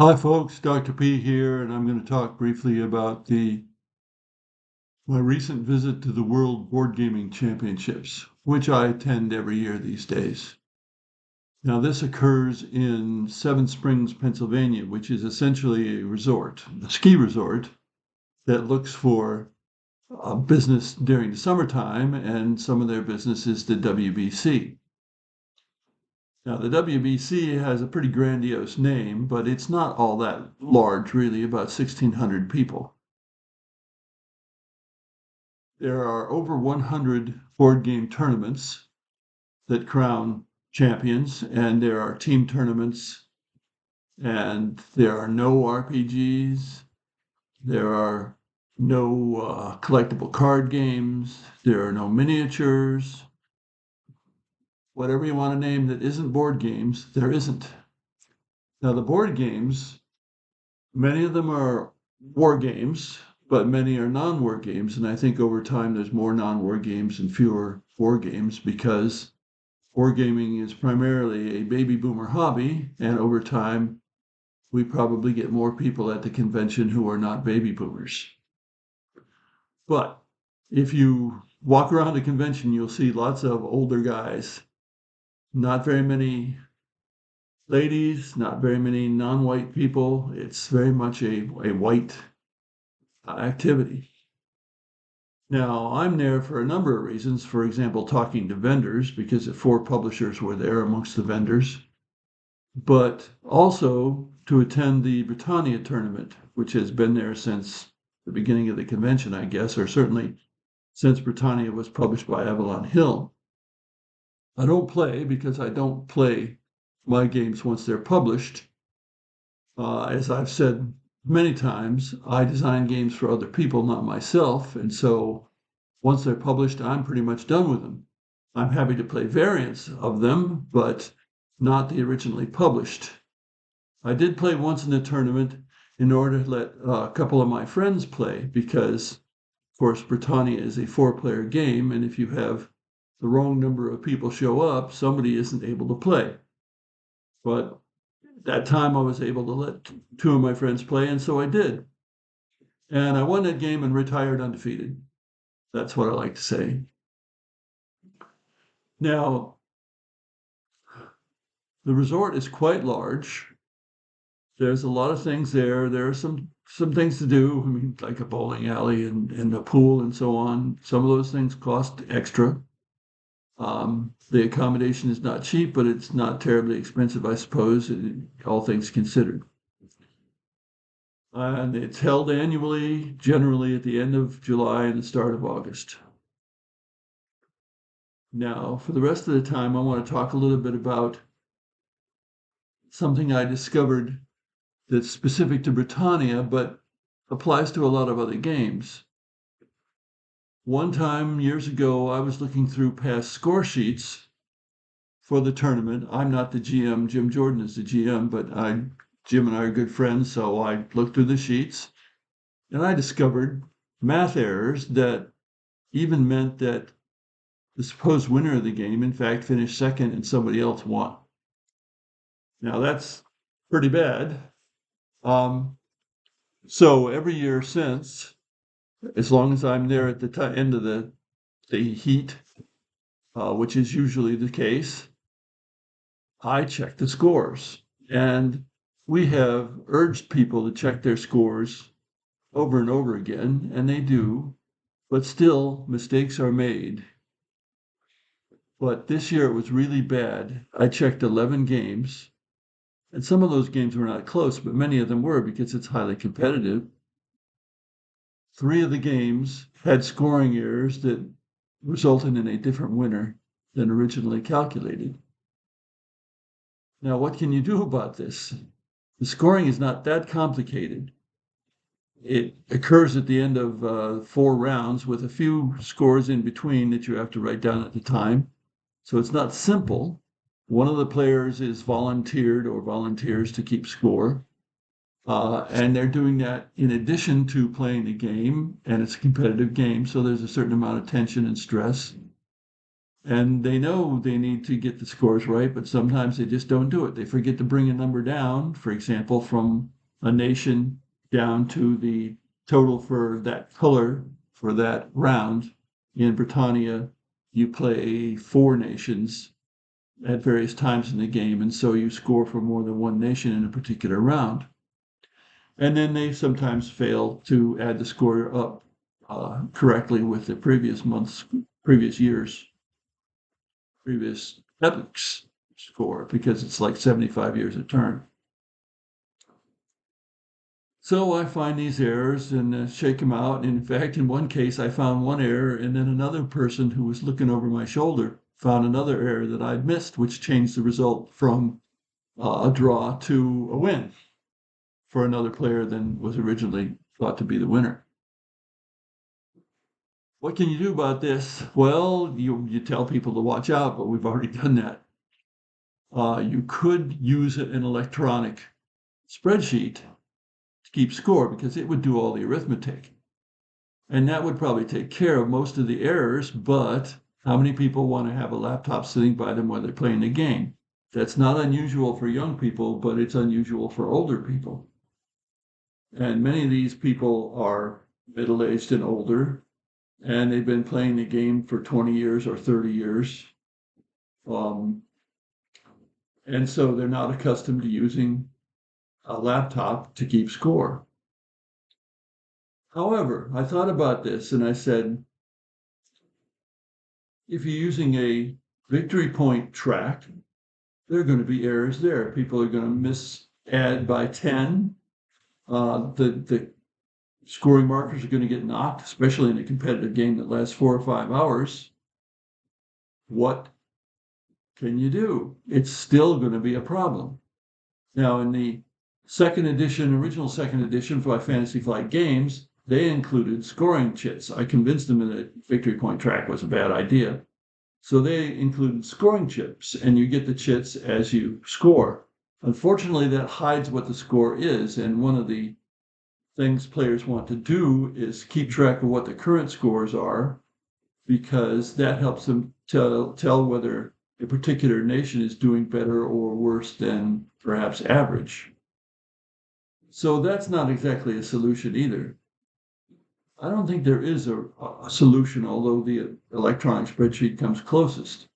Hi folks, Dr. P here, and I'm going to talk briefly about my recent visit to the World Boardgaming Championships, which I attend every year these days. Now, this occurs in Seven Springs, Pennsylvania, which is essentially a resort, a ski resort that looks for business during the summertime, and some of their business is the WBC. Now, the WBC has a pretty grandiose name, but it's not all that large, really, about 1,600 people. There are over 100 board game tournaments that crown champions, and there are team tournaments, and there are no RPGs, there are no collectible card games, there are no miniatures. Whatever you want to name that isn't board games, there isn't. Now, the board games, many of them are war games, but many are non-war games. And I think over time there's more non-war games and fewer war games because wargaming is primarily a baby boomer hobby. And over time, we probably get more people at the convention who are not baby boomers. But if you walk around the convention, you'll see lots of older guys, not very many ladies, not very many non-white people. It's very much a white activity. Now, I'm there for a number of reasons. For example, talking to vendors, because 4 publishers were there amongst the vendors, but also to attend the Britannia tournament, which has been there since the beginning of the convention, I guess, or certainly since Britannia was published by Avalon Hill. I don't play because I don't play my games once they're published. As I've said many times, I design games for other people, not myself. And so once they're published, I'm pretty much done with them. I'm happy to play variants of them, but not the originally published. I did play once in a tournament in order to let a couple of my friends play because, of course, Britannia is a 4-player game. And if you have the wrong number of people show up, somebody isn't able to play. But that time I was able to let 2 of my friends play, and so I did. And I won that game and retired undefeated. That's what I like to say. Now, the resort is quite large. There's a lot of things there. There are some things to do, I mean, like a bowling alley and a pool and so on. Some of those things cost extra. The accommodation is not cheap, but it's not terribly expensive, I suppose, all things considered. And it's held annually, generally at the end of July and the start of August. Now, for the rest of the time, I want to talk a little bit about something I discovered that's specific to Britannia, but applies to a lot of other games. One time, years ago, I was looking through past score sheets for the tournament. I'm not the GM, Jim Jordan is the GM, but Jim and I are good friends, so I looked through the sheets, and I discovered math errors that even meant that the supposed winner of the game, in fact, finished second and somebody else won. Now, that's pretty bad. So every year since, as long as I'm there at the end of the heat, which is usually the case, I check the scores. And we have urged people to check their scores over and over again, and they do, but still mistakes are made. But this year it was really bad. I checked 11 games, and some of those games were not close, but many of them were because it's highly competitive. 3 of the games had scoring errors that resulted in a different winner than originally calculated. Now, what can you do about this? The scoring is not that complicated. It occurs at the end of 4 rounds with a few scores in between that you have to write down at the time. So it's not simple. One of the players is volunteered or volunteers to keep score. And they're doing that in addition to playing the game, and it's a competitive game, so there's a certain amount of tension and stress. And they know they need to get the scores right, but sometimes they just don't do it. They forget to bring a number down, for example, from a nation down to the total for that color for that round. In Britannia, you play 4 nations at various times in the game, and so you score for more than one nation in a particular round. And then they sometimes fail to add the score up correctly with the previous month's, previous year's, previous epoch's score, because it's like 75 years a turn. So I find these errors and shake them out. And in fact, in one case, I found one error, and then another person who was looking over my shoulder found another error that I'd missed, which changed the result from a draw to a win for another player than was originally thought to be the winner. What can you do about this? Well, you tell people to watch out, but we've already done that. You could use an electronic spreadsheet to keep score because it would do all the arithmetic. And that would probably take care of most of the errors, but how many people want to have a laptop sitting by them while they're playing the game? That's not unusual for young people, but it's unusual for older people. And many of these people are middle-aged and older, and they've been playing the game for 20 years or 30 years. And so they're not accustomed to using a laptop to keep score. However, I thought about this and I said, if you're using a victory point track, there are going to be errors there. People are going to miss add by 10. The scoring markers are going to get knocked, especially in a competitive game that lasts 4 or 5 hours. What can you do? It's still going to be a problem. Now, in the original second edition for Fantasy Flight Games, they included scoring chits. I convinced them that a victory point track was a bad idea. So they included scoring chips, and you get the chits as you score. Unfortunately, that hides what the score is, and one of the things players want to do is keep track of what the current scores are, because that helps them tell whether a particular nation is doing better or worse than perhaps average. So that's not exactly a solution either. I don't think there is a solution, although the electronic spreadsheet comes closest.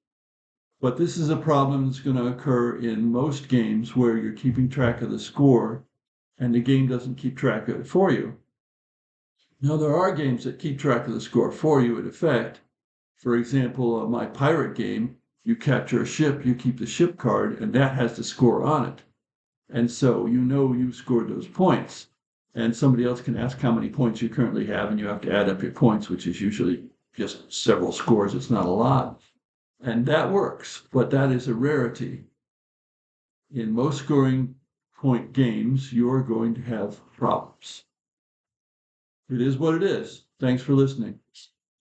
But this is a problem that's going to occur in most games where you're keeping track of the score and the game doesn't keep track of it for you. Now, there are games that keep track of the score for you in effect. For example, my pirate game, you capture a ship, you keep the ship card, and that has the score on it. And so you know you scored those points. And somebody else can ask how many points you currently have, and you have to add up your points, which is usually just several scores. It's not a lot. And that works, but that is a rarity. In most scoring point games, you are going to have problems. It is what it is. Thanks for listening.